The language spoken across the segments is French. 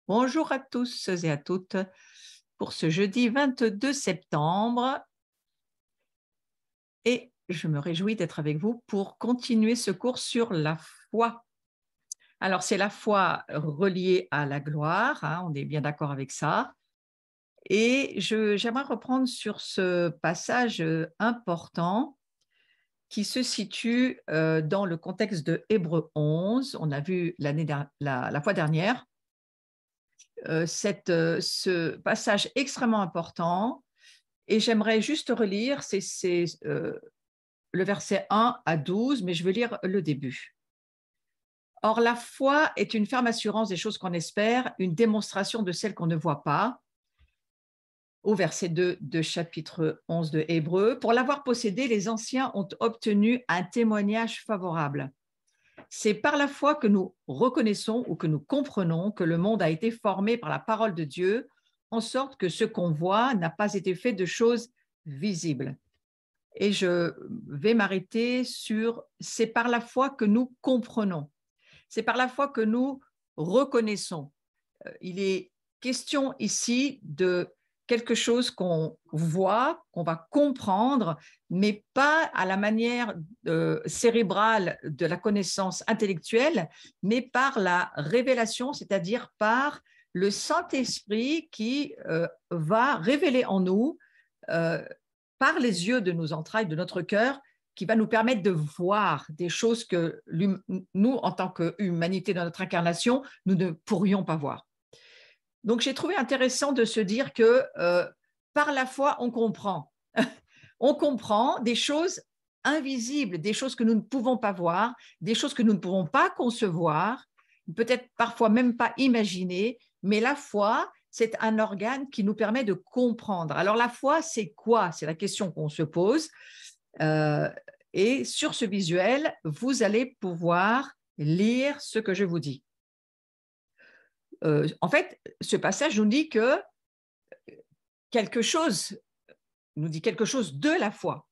Bonjour à tous et à toutes pour ce jeudi 22 septembre et je me réjouis d'être avec vous pour continuer ce cours sur la foi. Alors, c'est la foi reliée à la gloire, hein, on est bien d'accord avec ça. Et j'aimerais reprendre sur ce passage important qui se situe dans le contexte de Hébreux 11. On a vu la fois dernière ce passage extrêmement important et j'aimerais juste relire le verset 1 à 12, mais je vais lire le début. Or, la foi est une ferme assurance des choses qu'on espère, une démonstration de celles qu'on ne voit pas. Au verset 2 de chapitre 11 de Hébreux, pour l'avoir possédé, les anciens ont obtenu un témoignage favorable. C'est par la foi que nous reconnaissons ou que nous comprenons que le monde a été formé par la parole de Dieu, en sorte que ce qu'on voit n'a pas été fait de choses visibles. Et je vais m'arrêter sur « c'est par la foi que nous comprenons ». C'est par la foi que nous reconnaissons. Il est question ici de quelque chose qu'on voit, qu'on va comprendre, mais pas à la manière cérébrale de la connaissance intellectuelle, mais par la révélation, c'est-à-dire par le Saint-Esprit qui va révéler en nous, par les yeux de nos entrailles, de notre cœur, qui va nous permettre de voir des choses que nous, en tant qu'humanité dans notre incarnation, nous ne pourrions pas voir. Donc, j'ai trouvé intéressant de se dire que par la foi, on comprend. On comprend des choses invisibles, des choses que nous ne pouvons pas voir, des choses que nous ne pouvons pas concevoir, peut-être parfois même pas imaginer, mais la foi, c'est un organe qui nous permet de comprendre. Alors, la foi, c'est quoi? C'est la question qu'on se pose. Et sur ce visuel, vous allez pouvoir lire ce que je vous dis. En fait, ce passage nous dit que quelque chose de la foi,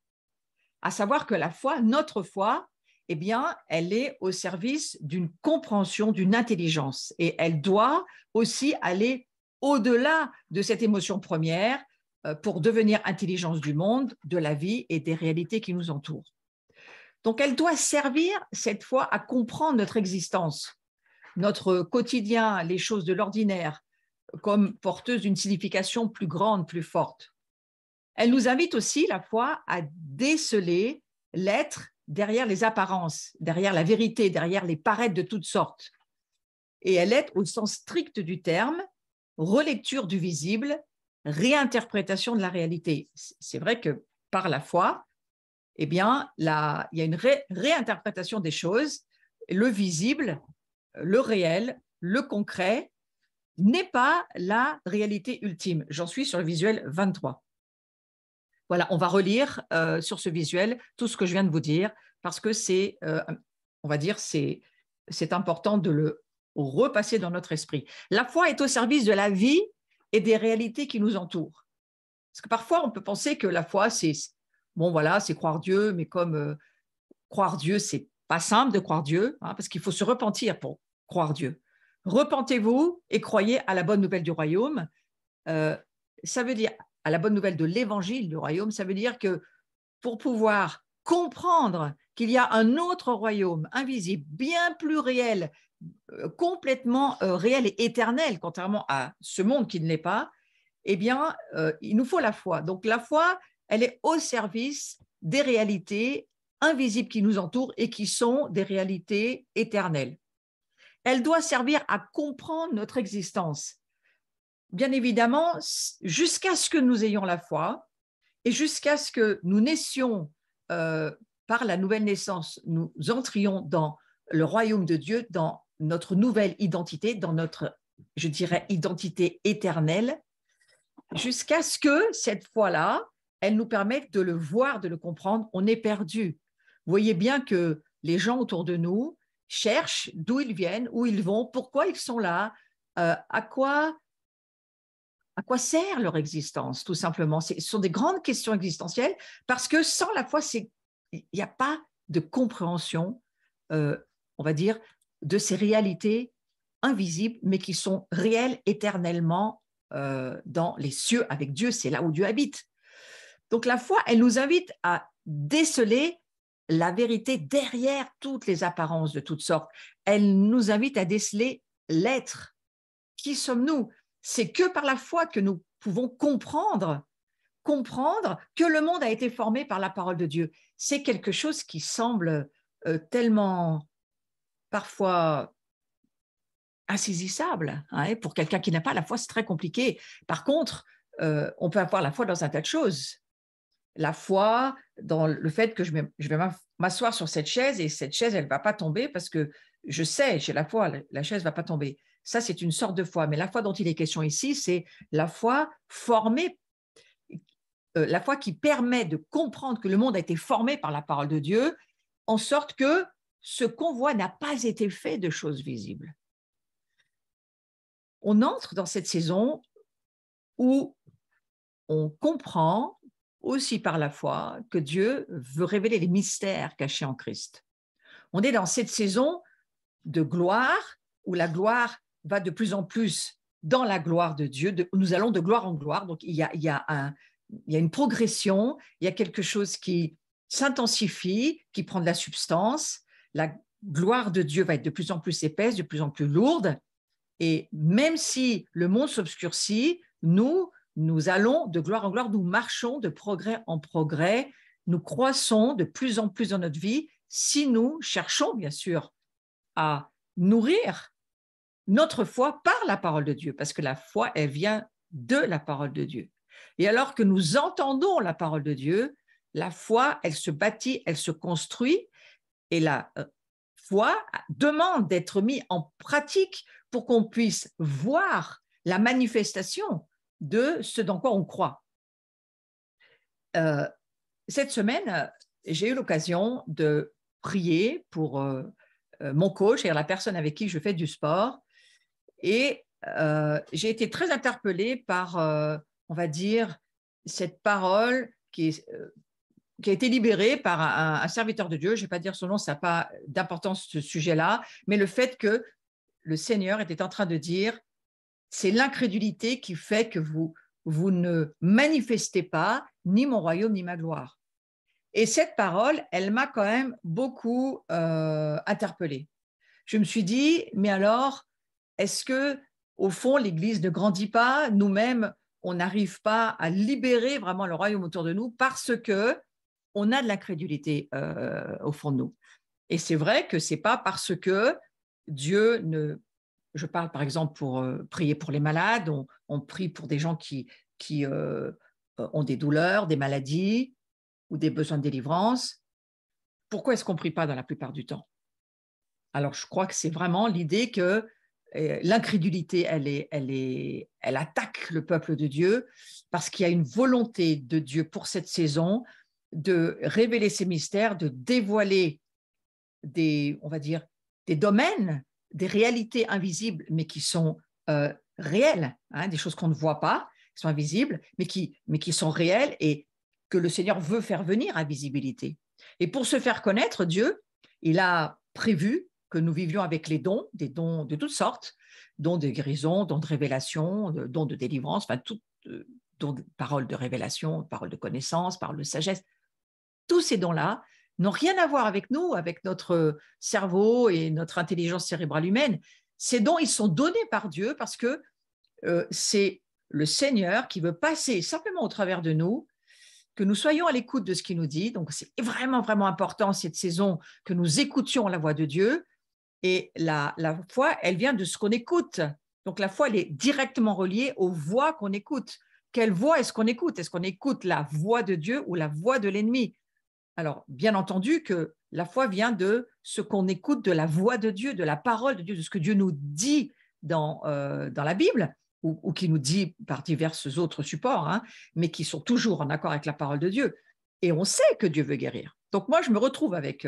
à savoir que la foi, notre foi, eh bien, elle est au service d'une compréhension, d'une intelligence, et elle doit aussi aller au-delà de cette émotion première pour devenir intelligence du monde, de la vie et des réalités qui nous entourent. Donc, elle doit servir cette foi à comprendre notre existence, notre quotidien, les choses de l'ordinaire, comme porteuse d'une signification plus grande, plus forte. Elle nous invite aussi, la foi, à déceler l'être derrière les apparences, derrière la vérité, derrière les paraîtres de toutes sortes. Et elle est, au sens strict du terme, relecture du visible, réinterprétation de la réalité. C'est vrai que par la foi, eh bien, il y a une réinterprétation des choses. Le visible, le réel, le concret n'est pas la réalité ultime. J'en suis sur le visuel 23. Voilà, on va relire sur ce visuel tout ce que je viens de vous dire parce que c'est, on va dire, c'est important de le repasser dans notre esprit. La foi est au service de la vie et des réalités qui nous entourent. Parce que parfois, on peut penser que la foi, c'est, bon, voilà, c'est croire Dieu, mais comme croire Dieu, c'est pas simple de croire Dieu, hein, parce qu'il faut se repentir pour croire Dieu. Repentez-vous et croyez à la bonne nouvelle du royaume. Ça veut dire à la bonne nouvelle de l'évangile du royaume, ça veut dire que pour pouvoir comprendre qu'il y a un autre royaume invisible, bien plus réel, complètement réel et éternel, contrairement à ce monde qui ne l'est pas, eh bien, il nous faut la foi. Donc la foi, elle est au service des réalités invisibles qui nous entourent et qui sont des réalités éternelles. Elle doit servir à comprendre notre existence. Bien évidemment, jusqu'à ce que nous ayons la foi et jusqu'à ce que nous naissions par la nouvelle naissance, nous entrions dans le royaume de Dieu, dans notre nouvelle identité, dans notre, je dirais, identité éternelle, jusqu'à ce que cette foi-là, elle nous permette de le voir, de le comprendre. On est perdu. Vous voyez bien que les gens autour de nous cherchent d'où ils viennent, où ils vont, pourquoi ils sont là, à quoi sert leur existence, tout simplement. Ce sont des grandes questions existentielles parce que sans la foi, il n'y a pas de compréhension, on va dire, de ces réalités invisibles, mais qui sont réels éternellement dans les cieux avec Dieu. C'est là où Dieu habite. Donc la foi, elle nous invite à déceler la vérité derrière toutes les apparences de toutes sortes. Elle nous invite à déceler l'être. Qui sommes-nous? C'est que par la foi que nous pouvons comprendre que le monde a été formé par la parole de Dieu. C'est quelque chose qui semble tellement parfois insaisissable. Hein, pour quelqu'un qui n'a pas la foi, c'est très compliqué. Par contre, on peut avoir la foi dans un tas de choses. La foi dans le fait que je vais m'asseoir sur cette chaise et cette chaise, elle ne va pas tomber parce que je sais, j'ai la foi, la chaise ne va pas tomber. Ça, c'est une sorte de foi. Mais la foi dont il est question ici, c'est la foi formée, la foi qui permet de comprendre que le monde a été formé par la parole de Dieu, en sorte que ce qu'on voit n'a pas été fait de choses visibles. On entre dans cette saison où on comprend aussi par la foi que Dieu veut révéler les mystères cachés en Christ. On est dans cette saison de gloire où la gloire va de plus en plus dans la gloire de Dieu. Nous allons de gloire en gloire. Donc, il y a une progression, il y a quelque chose qui s'intensifie, qui prend de la substance. La gloire de Dieu va être de plus en plus épaisse, de plus en plus lourde. Et même si le monde s'obscurcit, nous allons de gloire en gloire, nous marchons de progrès en progrès, nous croissons de plus en plus dans notre vie si nous cherchons, bien sûr, à nourrir notre foi par la parole de Dieu, parce que la foi, elle vient de la parole de Dieu. Et alors que nous entendons la parole de Dieu, la foi, elle se bâtit, elle se construit, et la foi demande d'être mise en pratique pour qu'on puisse voir la manifestation de ce dans quoi on croit. Cette semaine, j'ai eu l'occasion de prier pour mon coach, c'est-à-dire la personne avec qui je fais du sport, et j'ai été très interpellée par, on va dire, cette parole qui a été libérée par un serviteur de Dieu. Je ne vais pas dire son nom, ça n'a pas d'importance ce sujet-là, mais le fait que le Seigneur était en train de dire, c'est l'incrédulité qui fait que vous ne manifestez pas ni mon royaume ni ma gloire. Et cette parole, elle m'a quand même beaucoup interpellée. Je me suis dit, mais alors, est-ce que au fond, l'Église ne grandit pas, nous-mêmes, on n'arrive pas à libérer vraiment le royaume autour de nous parce que on a de l'incrédulité au fond de nous. Et c'est vrai que c'est pas parce que Dieu ne... Je parle par exemple pour prier pour les malades, on prie pour des gens qui ont des douleurs, des maladies ou des besoins de délivrance. Pourquoi est-ce qu'on ne prie pas dans la plupart du temps? Alors, je crois que c'est vraiment l'idée que l'incrédulité, elle attaque le peuple de Dieu parce qu'il y a une volonté de Dieu pour cette saison de révéler ses mystères, de dévoiler on va dire, des domaines, des réalités invisibles, mais qui sont réelles, hein, des choses qu'on ne voit pas, qui sont invisibles, mais qui sont réelles et que le Seigneur veut faire venir à visibilité. Et pour se faire connaître, Dieu, il a prévu que nous vivions avec des dons de toutes sortes, dons de guérison, dons de révélation, dons de délivrance, enfin, dons de paroles de révélation, paroles de connaissance, paroles de sagesse. Tous ces dons-là n'ont rien à voir avec nous, avec notre cerveau et notre intelligence cérébrale humaine. Ces dons, ils sont donnés par Dieu parce que c'est le Seigneur qui veut passer simplement au travers de nous, que nous soyons à l'écoute de ce qu'il nous dit. Donc, c'est vraiment, vraiment important cette saison que nous écoutions la voix de Dieu. Et la foi, elle vient de ce qu'on écoute. Donc, la foi, elle est directement reliée aux voix qu'on écoute. Quelle voix est-ce qu'on écoute? Est-ce qu'on écoute la voix de Dieu ou la voix de l'ennemi? Alors, bien entendu que la foi vient de ce qu'on écoute de la voix de Dieu, de la parole de Dieu, de ce que Dieu nous dit dans la Bible, ou qui nous dit par divers autres supports, hein, mais qui sont toujours en accord avec la parole de Dieu. Et on sait que Dieu veut guérir. Donc moi, je me retrouve avec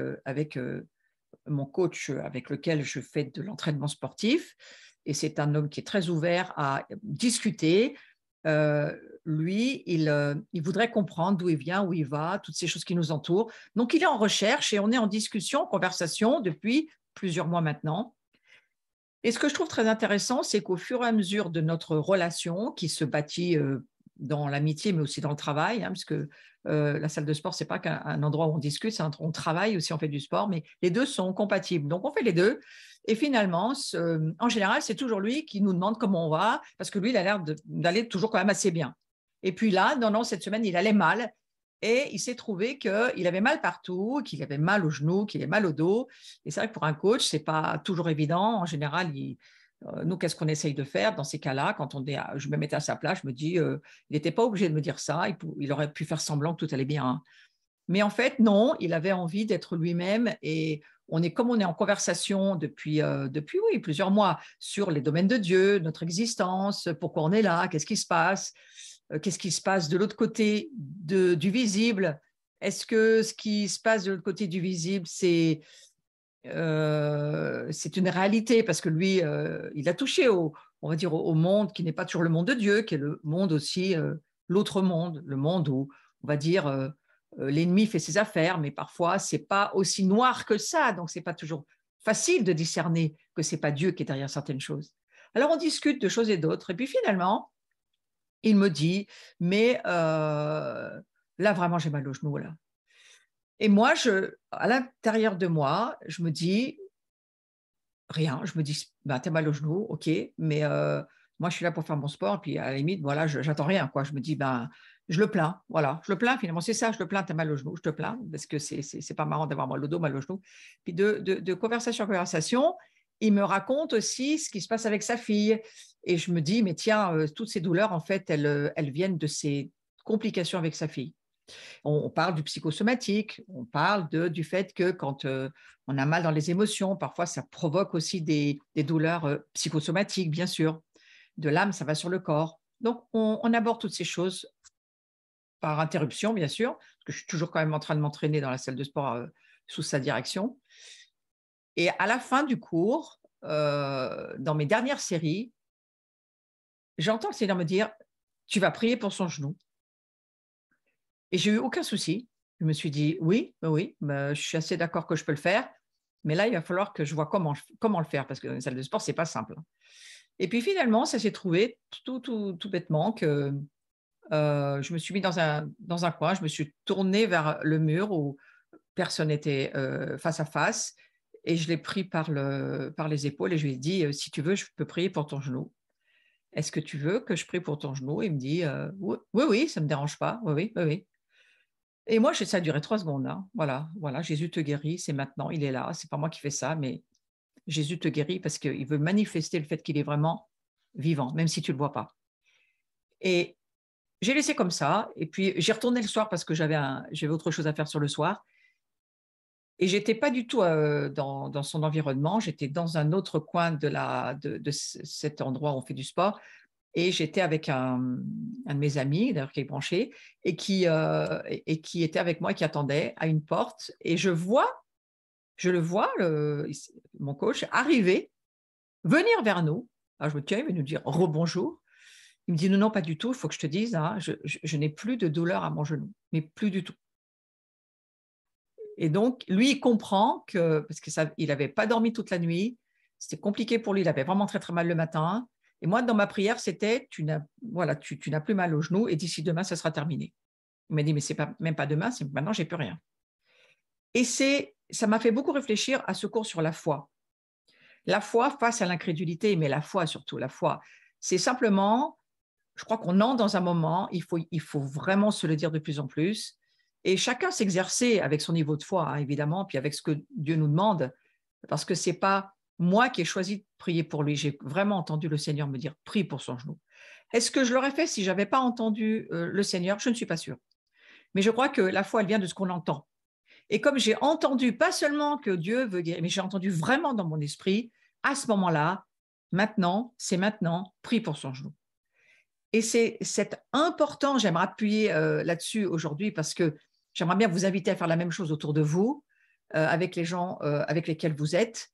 mon coach avec lequel je fais de l'entraînement sportif, et c'est un homme qui est très ouvert à discuter. Lui, il voudrait comprendre d'où il vient, où il va, toutes ces choses qui nous entourent. Donc, il est en recherche et on est en discussion, en conversation depuis plusieurs mois maintenant. Et ce que je trouve très intéressant, c'est qu'au fur et à mesure de notre relation qui se bâtit dans l'amitié, mais aussi dans le travail, hein, parce que la salle de sport, c'est pas qu'un endroit où on discute, on travaille aussi, on fait du sport, mais les deux sont compatibles. Donc, on fait les deux. Et finalement, en général, c'est toujours lui qui nous demande comment on va, parce que lui, il a l'air d'aller toujours quand même assez bien. Et puis là, non, cette semaine, il allait mal. Et il s'est trouvé qu'il avait mal partout, qu'il avait mal au genou, qu'il avait mal au dos. Et c'est vrai que pour un coach, ce n'est pas toujours évident. En général, nous, qu'est-ce qu'on essaye de faire dans ces cas-là? Quand je me mettais à sa place, je me dis, il n'était pas obligé de me dire ça. Il aurait pu faire semblant que tout allait bien, hein. Mais en fait, non, il avait envie d'être lui-même. Et comme on est en conversation depuis oui, plusieurs mois sur les domaines de Dieu, notre existence, pourquoi on est là, qu'est-ce qui se passe, qu'est-ce qui se passe de l'autre côté du visible. Est-ce que ce qui se passe de l'autre côté du visible, c'est une réalité parce que lui, il a touché on va dire, au monde qui n'est pas toujours le monde de Dieu, qui est le monde aussi, l'autre monde, le monde où, on va dire, l'ennemi fait ses affaires, mais parfois, c'est pas aussi noir que ça, donc c'est pas toujours facile de discerner que c'est pas Dieu qui est derrière certaines choses. Alors, on discute de choses et d'autres, et puis finalement, il me dit, mais là, vraiment, j'ai mal au genou, là. Et moi, à l'intérieur de moi, je me dis, rien, je me dis: «Bah, tu mal au genou, OK, mais moi, je suis là pour faire mon sport et puis à la limite, voilà, j'attends rien, quoi». Je me dis: «Ben, je le plains, voilà, je le plains finalement, c'est ça, je le plains, tu mal au genou, je te plains parce que c'est pas marrant d'avoir mal au dos, mal au genou». Puis de conversation en conversation, il me raconte aussi ce qui se passe avec sa fille et je me dis: «Mais tiens, toutes ces douleurs, en fait, elles viennent de ces complications avec sa fille». On parle du psychosomatique, on parle du fait que quand on a mal dans les émotions, parfois ça provoque aussi des douleurs psychosomatiques, bien sûr. De l'âme, ça va sur le corps. Donc, on aborde toutes ces choses par interruption, bien sûr, parce que je suis toujours quand même en train de m'entraîner dans la salle de sport sous sa direction. Et à la fin du cours, dans mes dernières séries, j'entends le Seigneur me dire, tu vas prier pour son genou. Et j'ai eu aucun souci. Je me suis dit: «Oui, oui, bah, je suis assez d'accord que je peux le faire, mais là, il va falloir que je vois comment le faire» parce que dans une salle de sport, c'est pas simple, hein. Et puis finalement, ça s'est trouvé tout bêtement que, je me suis mis dans un coin, je me suis tournée vers le mur où personne n'était, face à face et je l'ai pris par les épaules et je lui ai dit: «Si tu veux, je peux prier pour ton genou. Est-ce que tu veux que je prie pour ton genou?» Il me dit: «Oui, oui, oui, ça ne me dérange pas. Oui, oui, oui, oui». Et moi, ça a duré 3 secondes, hein. Voilà, voilà, Jésus te guérit, c'est maintenant, il est là, c'est pas moi qui fais ça, mais Jésus te guérit parce qu'il veut manifester le fait qu'il est vraiment vivant, même si tu le vois pas. Et j'ai laissé comme ça et puis j'ai retourné le soir parce que j'avais autre chose à faire sur le soir et j'étais pas du tout, dans son environnement, j'étais dans un autre coin de cet endroit où on fait du sport et j'étais avec un de mes amis, d'ailleurs qui est branché, et qui était avec moi, qui attendait à une porte. Et je le vois, mon coach, arriver, venir vers nous. Alors je me dis, tiens, il va nous dire rebonjour. Il me dit, non, non, pas du tout, il faut que je te dise, hein, je n'ai plus de douleur à mon genou, mais plus du tout. Et donc, lui, il comprend que, parce qu'il n'avait pas dormi toute la nuit, c'était compliqué pour lui, il avait vraiment très, très mal le matin. Et moi, dans ma prière, c'était, voilà, tu n'as plus mal au genou et d'ici demain, ça sera terminé. Il m'a dit, mais c'est pas, même pas demain, c'est maintenant, j'ai plus rien. Et ça m'a fait beaucoup réfléchir à ce cours sur la foi. La foi face à l'incrédulité, mais la foi surtout, la foi. C'est simplement, je crois qu'on entre dans un moment, il faut vraiment se le dire de plus en plus, et chacun s'exercer avec son niveau de foi, hein, évidemment, puis avec ce que Dieu nous demande, parce que c'est pas moi qui ai choisi de prier pour lui. J'ai vraiment entendu le Seigneur me dire, prie pour son genou. Est-ce que je l'aurais fait si j'avais pas entendu le Seigneur? Je ne suis pas sûre. Mais je crois que la foi, elle vient de ce qu'on entend. Et comme j'ai entendu, pas seulement que Dieu veut guérir, mais j'ai entendu vraiment dans mon esprit, à ce moment-là, c'est maintenant, prie pour son genou. Et c'est important, j'aimerais appuyer là-dessus aujourd'hui parce que j'aimerais bien vous inviter à faire la même chose autour de vous, avec les gens avec lesquels vous êtes.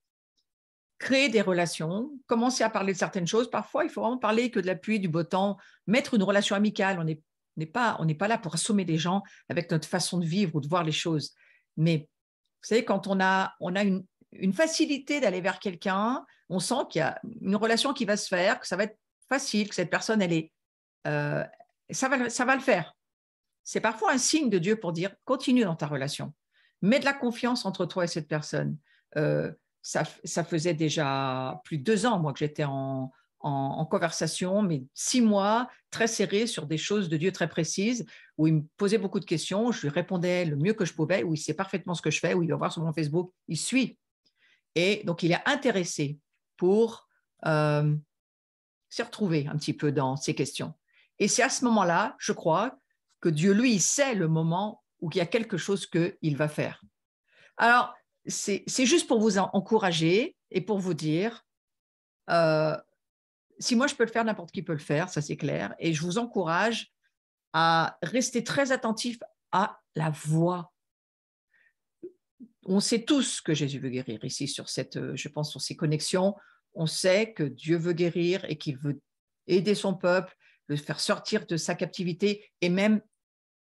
Créer des relations, commencer à parler de certaines choses. Parfois, il faut vraiment parler que de la pluie, du beau temps, mettre une relation amicale. On n'est pas là pour assommer les gens avec notre façon de vivre ou de voir les choses. Mais vous savez, quand on a une facilité d'aller vers quelqu'un, on sent qu'il y a une relation qui va se faire, que ça va être facile, que cette personne, ça va le faire. C'est parfois un signe de Dieu pour dire, continue dans ta relation. Mets de la confiance entre toi et cette personne. Ça faisait déjà plus de 2 ans, moi, que j'étais en conversation, mais 6 mois, très serré sur des choses de Dieu très précises, où il me posait beaucoup de questions, je lui répondais le mieux que je pouvais, où il sait parfaitement ce que je fais, où il va voir sur mon Facebook, il suit. Et donc, il est intéressé pour se retrouver un petit peu dans ces questions. Et c'est à ce moment-là, je crois, que Dieu, lui, il sait le moment où il y a quelque chose qu'il va faire. Alors, c'est juste pour vous encourager et pour vous dire, si moi je peux le faire, n'importe qui peut le faire, ça c'est clair. Et je vous encourage à rester très attentif à la voix. On sait tous que Jésus veut guérir ici sur je pense, sur ces connexions. On sait que Dieu veut guérir et qu'il veut aider son peuple, le faire sortir de sa captivité et même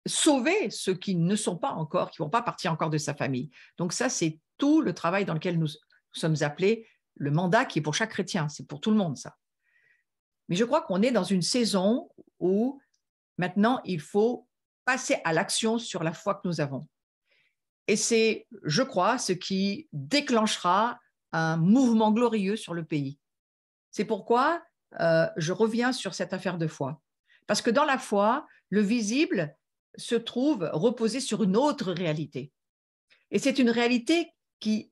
sauver ceux qui ne sont pas encore, qui ne vont pas partir encore de sa famille. Donc ça, c'est tout le travail dans lequel nous sommes appelés, le mandat qui est pour chaque chrétien, c'est pour tout le monde ça. Mais je crois qu'on est dans une saison où maintenant, il faut passer à l'action sur la foi que nous avons. Et c'est, je crois, ce qui déclenchera un mouvement glorieux sur le pays. C'est pourquoi je reviens sur cette affaire de foi. Parce que dans la foi, le visible se trouve reposé sur une autre réalité. Et c'est une réalité qui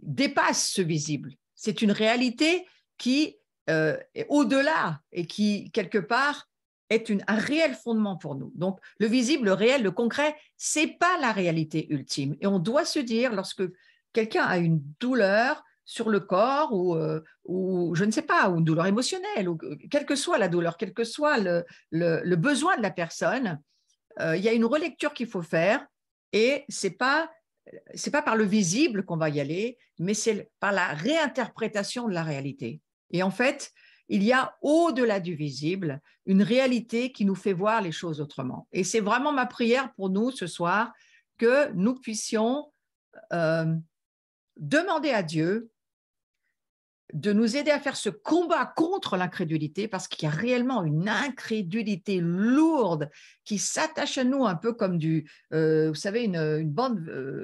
dépasse ce visible. C'est une réalité qui est au-delà et qui, quelque part, est un réel fondement pour nous. Donc, le visible, le réel, le concret, ce n'est pas la réalité ultime. Et on doit se dire, lorsque quelqu'un a une douleur sur le corps ou je ne sais pas, ou une douleur émotionnelle, ou quelle que soit la douleur, quel que soit le besoin de la personne, il y a une relecture qu'il faut faire et c'est pas par le visible qu'on va y aller, mais c'est par la réinterprétation de la réalité. Et en fait, il y a au-delà du visible une réalité qui nous fait voir les choses autrement. Et c'est vraiment ma prière pour nous ce soir que nous puissions demander à Dieu de nous aider à faire ce combat contre l'incrédulité, parce qu'il y a réellement une incrédulité lourde qui s'attache à nous, un peu comme vous savez, une bande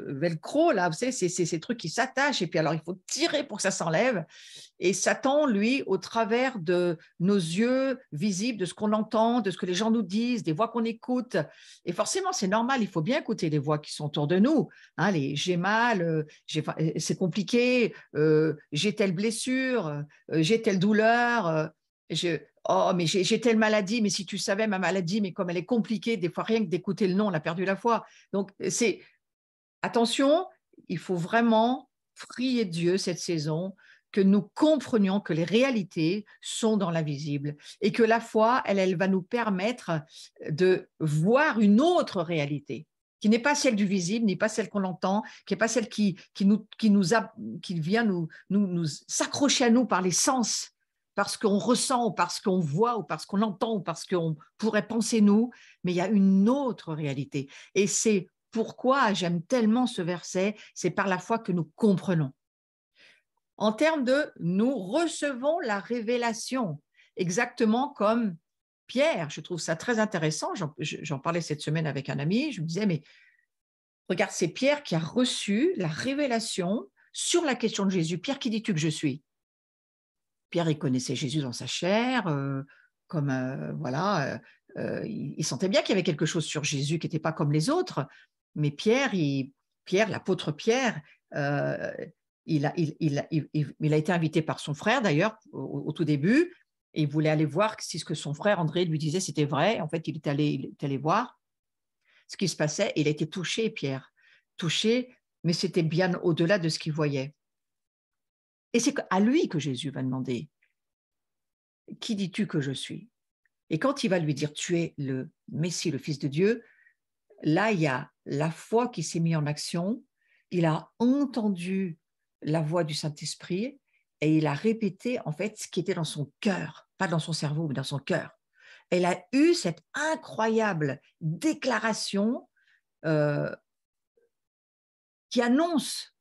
velcro, là, vous savez, c'est ces trucs qui s'attachent, et puis alors il faut tirer pour que ça s'enlève. Et Satan, lui, au travers de nos yeux visibles, de ce qu'on entend, de ce que les gens nous disent, des voix qu'on écoute, et forcément, c'est normal, il faut bien écouter les voix qui sont autour de nous. Hein, j'ai mal, c'est compliqué, j'ai telle blessure, j'ai telle douleur, mais j'ai telle maladie, mais si tu savais ma maladie, mais comme elle est compliquée, des fois rien que d'écouter le nom, on a perdu la foi. Donc, attention, il faut vraiment prier Dieu cette saison, que nous comprenions que les réalités sont dans l'invisible et que la foi, elle va nous permettre de voir une autre réalité qui n'est pas celle du visible, ni pas celle qu'on entend, qui n'est pas celle qui vient nous s'accrocher à nous par les sens, parce qu'on ressent, ou parce qu'on voit, ou parce qu'on entend, ou parce qu'on pourrait penser nous, mais il y a une autre réalité. Et c'est pourquoi j'aime tellement ce verset, c'est par la foi que nous comprenons. En termes de nous recevons la révélation, exactement comme Pierre. Je trouve ça très intéressant. J'en parlais cette semaine avec un ami. Je me disais, mais regarde, c'est Pierre qui a reçu la révélation sur la question de Jésus. Pierre, qui dis-tu que je suis? Pierre, il connaissait Jésus dans sa chair, voilà, il sentait bien qu'il y avait quelque chose sur Jésus qui n'était pas comme les autres. Mais Pierre, l'apôtre Pierre, il a été invité par son frère d'ailleurs au tout début, et il voulait aller voir si ce que son frère André lui disait c'était vrai. En fait, il est allé voir ce qui se passait. Et il a été touché, Pierre, touché, mais c'était bien au-delà de ce qu'il voyait. Et c'est à lui que Jésus va demander, qui dis-tu que je suis? Et quand il va lui dire, tu es le Messie, le Fils de Dieu, là, il y a la foi qui s'est mise en action, il a entendu la voix du Saint-Esprit et il a répété en fait ce qui était dans son cœur, pas dans son cerveau, mais dans son cœur. Elle a eu cette incroyable déclaration qui annonce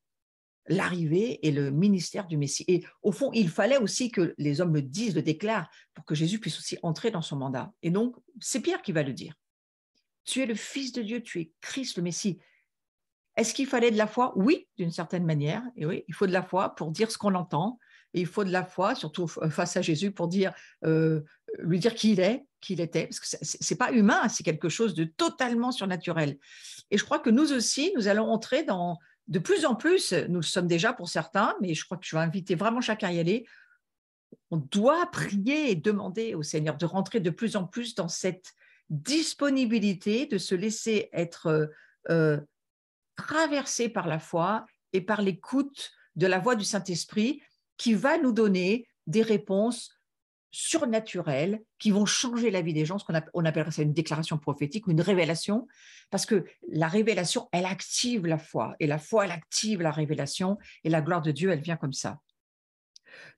l'arrivée et le ministère du Messie. Et au fond, il fallait aussi que les hommes le disent, le déclarent, pour que Jésus puisse aussi entrer dans son mandat. Et donc, c'est Pierre qui va le dire. Tu es le Fils de Dieu, tu es Christ le Messie. Est-ce qu'il fallait de la foi? Oui, d'une certaine manière. Et oui, il faut de la foi pour dire ce qu'on entend. Et il faut de la foi, surtout face à Jésus, pour dire, lui dire qui il est, qui il était. Parce que c'est pas humain, c'est quelque chose de totalement surnaturel. Et je crois que nous aussi, nous allons entrer dans, de plus en plus, nous le sommes déjà pour certains, mais je crois que je vais inviter vraiment chacun à y aller. On doit prier et demander au Seigneur de rentrer de plus en plus dans cette disponibilité, de se laisser être traversé par la foi et par l'écoute de la voix du Saint-Esprit qui va nous donner des réponses surnaturelles qui vont changer la vie des gens, ce qu'on appellerait ça une déclaration prophétique ou une révélation, parce que la révélation, elle active la foi, et la foi, elle active la révélation, et la gloire de Dieu, elle vient comme ça.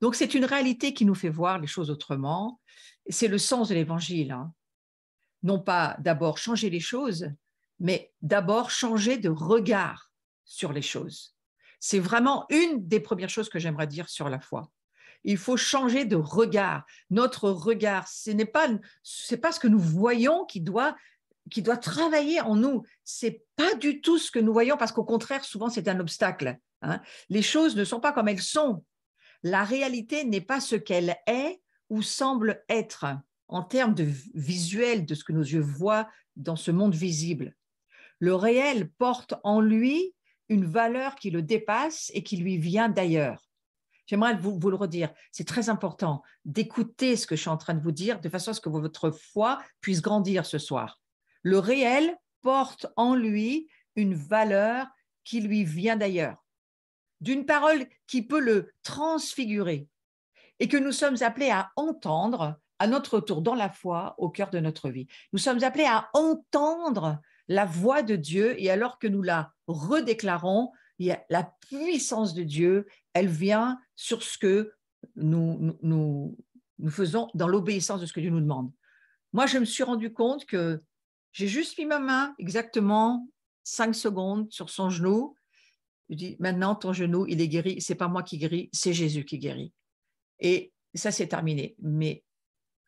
Donc, c'est une réalité qui nous fait voir les choses autrement. C'est le sens de l'Évangile, hein. Non pas d'abord changer les choses, mais d'abord changer de regard sur les choses. C'est vraiment une des premières choses que j'aimerais dire sur la foi. Il faut changer de regard. Notre regard, ce n'est pas ce que nous voyons qui doit travailler en nous. C'est pas du tout ce que nous voyons, parce qu'au contraire, souvent, c'est un obstacle, hein. Les choses ne sont pas comme elles sont. La réalité n'est pas ce qu'elle est ou semble être en termes de visuel, de ce que nos yeux voient dans ce monde visible. Le réel porte en lui une valeur qui le dépasse et qui lui vient d'ailleurs. J'aimerais vous le redire, c'est très important d'écouter ce que je suis en train de vous dire de façon à ce que votre foi puisse grandir ce soir. Le réel porte en lui une valeur qui lui vient d'ailleurs, d'une parole qui peut le transfigurer et que nous sommes appelés à entendre à notre tour dans la foi au cœur de notre vie. Nous sommes appelés à entendre la voix de Dieu, et alors que nous la redéclarons, la puissance de Dieu, elle vient sur ce que nous faisons dans l'obéissance de ce que Dieu nous demande. Moi, je me suis rendu compte que j'ai juste mis ma main exactement 5 secondes sur son genou. Je dis, maintenant, ton genou, il est guéri. Ce n'est pas moi qui guéris, c'est Jésus qui guérit. Et ça, c'est terminé. Mais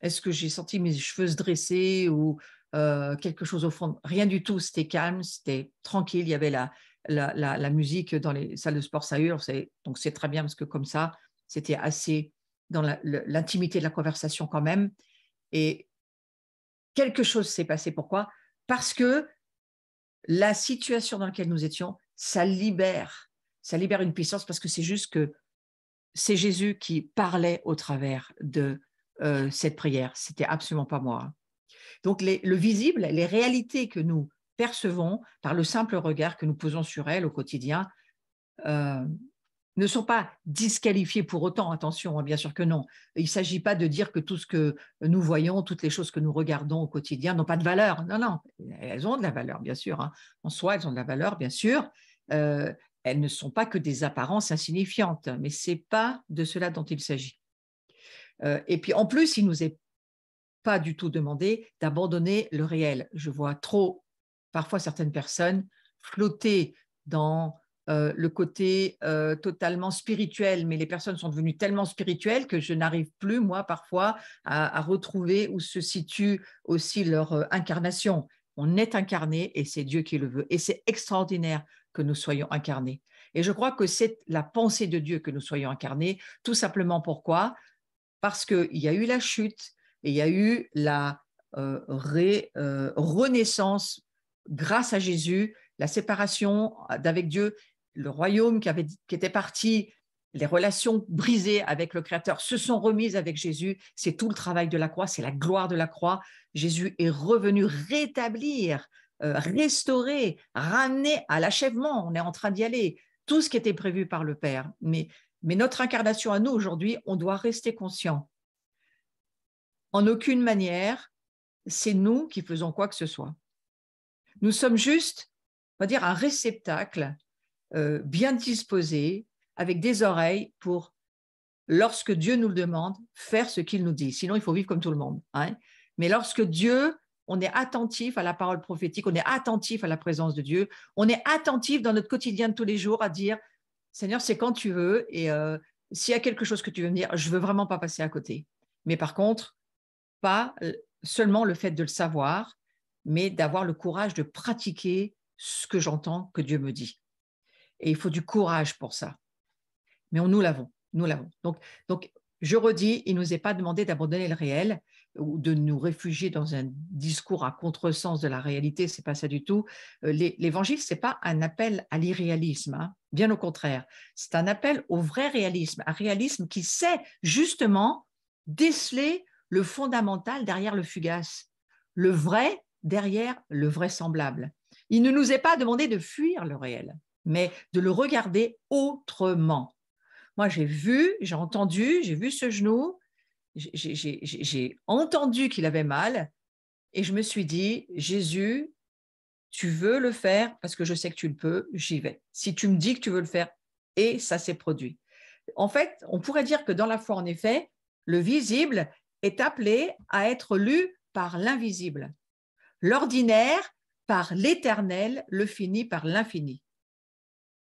est-ce que j'ai senti mes cheveux se dresser ou quelque chose au fond? Rien du tout. C'était calme, c'était tranquille. Il y avait la musique dans les salles de sport, ça hurle. Donc, c'est très bien parce que comme ça, c'était assez dans l'intimité de la conversation quand même. Et quelque chose s'est passé. Pourquoi? Parce que la situation dans laquelle nous étions, ça libère une puissance, parce que c'est juste que c'est Jésus qui parlait au travers de cette prière. C'était absolument pas moi. Donc, le visible, les réalités que nous percevons par le simple regard que nous posons sur elles au quotidien ne sont pas disqualifiées pour autant. Attention, bien sûr que non. Il ne s'agit pas de dire que tout ce que nous voyons, toutes les choses que nous regardons au quotidien n'ont pas de valeur. Non, non, elles ont de la valeur, bien sûr, hein. En soi, elles ont de la valeur, bien sûr. Elles ne sont pas que des apparences insignifiantes, mais ce n'est pas de cela dont il s'agit. Et puis, en plus, il ne nous est pas du tout demandé d'abandonner le réel. Je vois trop, parfois, certaines personnes flotter dans le côté totalement spirituel, mais les personnes sont devenues tellement spirituelles que je n'arrive plus, moi, parfois, à retrouver où se situe aussi leur incarnation. On est incarné et c'est Dieu qui le veut. Et c'est extraordinaire que nous soyons incarnés. Et je crois que c'est la pensée de Dieu que nous soyons incarnés, tout simplement pourquoi? Parce qu'il y a eu la chute et il y a eu la renaissance grâce à Jésus, la séparation d'avec Dieu, le royaume qui était parti, les relations brisées avec le Créateur se sont remises avec Jésus. C'est tout le travail de la croix, c'est la gloire de la croix. Jésus est revenu rétablir, restaurer, ramener à l'achèvement. On est en train d'y aller. Tout ce qui était prévu par le Père. Mais notre incarnation à nous aujourd'hui, on doit rester conscient. En aucune manière, c'est nous qui faisons quoi que ce soit. Nous sommes juste, on va dire, un réceptacle bien disposé, avec des oreilles pour, lorsque Dieu nous le demande, faire ce qu'il nous dit. Sinon, il faut vivre comme tout le monde, hein. Mais lorsque Dieu, on est attentif à la parole prophétique, on est attentif à la présence de Dieu, on est attentif dans notre quotidien de tous les jours à dire, Seigneur, c'est quand tu veux et s'il y a quelque chose que tu veux me dire, je veux vraiment pas passer à côté. Mais par contre, pas seulement le fait de le savoir, mais d'avoir le courage de pratiquer ce que j'entends que Dieu me dit. Et il faut du courage pour ça. Mais nous l'avons, nous l'avons. Donc, je redis, il ne nous est pas demandé d'abandonner le réel ou de nous réfugier dans un discours à contresens de la réalité, c'est pas ça du tout. L'évangile, c'est pas un appel à l'irréalisme, hein. Bien au contraire, c'est un appel au vrai réalisme, un réalisme qui sait justement déceler le fondamental derrière le fugace, le vrai derrière le vraisemblable. Il ne nous est pas demandé de fuir le réel, mais de le regarder autrement. Moi, j'ai vu, j'ai entendu, j'ai vu ce genou, j'ai entendu qu'il avait mal et je me suis dit, Jésus, tu veux le faire parce que je sais que tu le peux, j'y vais. Si tu me dis que tu veux le faire, et ça s'est produit. En fait, on pourrait dire que dans la foi, en effet, le visible est appelé à être lu par l'invisible, l'ordinaire par l'éternel, le fini par l'infini.